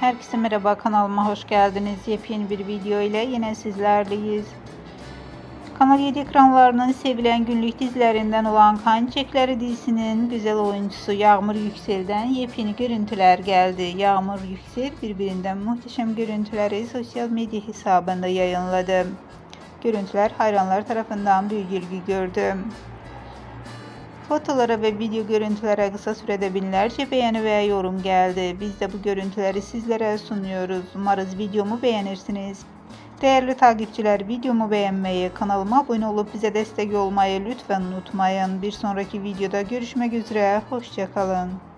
Herkese merhaba, kanalıma hoş geldiniz. Yepyeni bir video ile yine sizlerleyiz. Kanal 7 ekranlarının sevilen günlük dizilerinden olan Kan Çiçekleri dizisinin güzel oyuncusu Yağmur Yüksel'den yepyeni görüntüler geldi. Yağmur Yüksel birbirinden muhteşem görüntüleri sosyal medya hesabında yayınladı. Görüntüler hayranlar tarafından büyük ilgi gördü. Fotolara ve video görüntülere kısa sürede binlerce beğeni ve yorum geldi. Biz de bu görüntüleri sizlere sunuyoruz. Umarız videomu beğenirsiniz. Değerli takipçiler, videomu beğenmeyi, kanalıma abone olup bize destek olmayı lütfen unutmayın. Bir sonraki videoda görüşmek üzere. Hoşça kalın.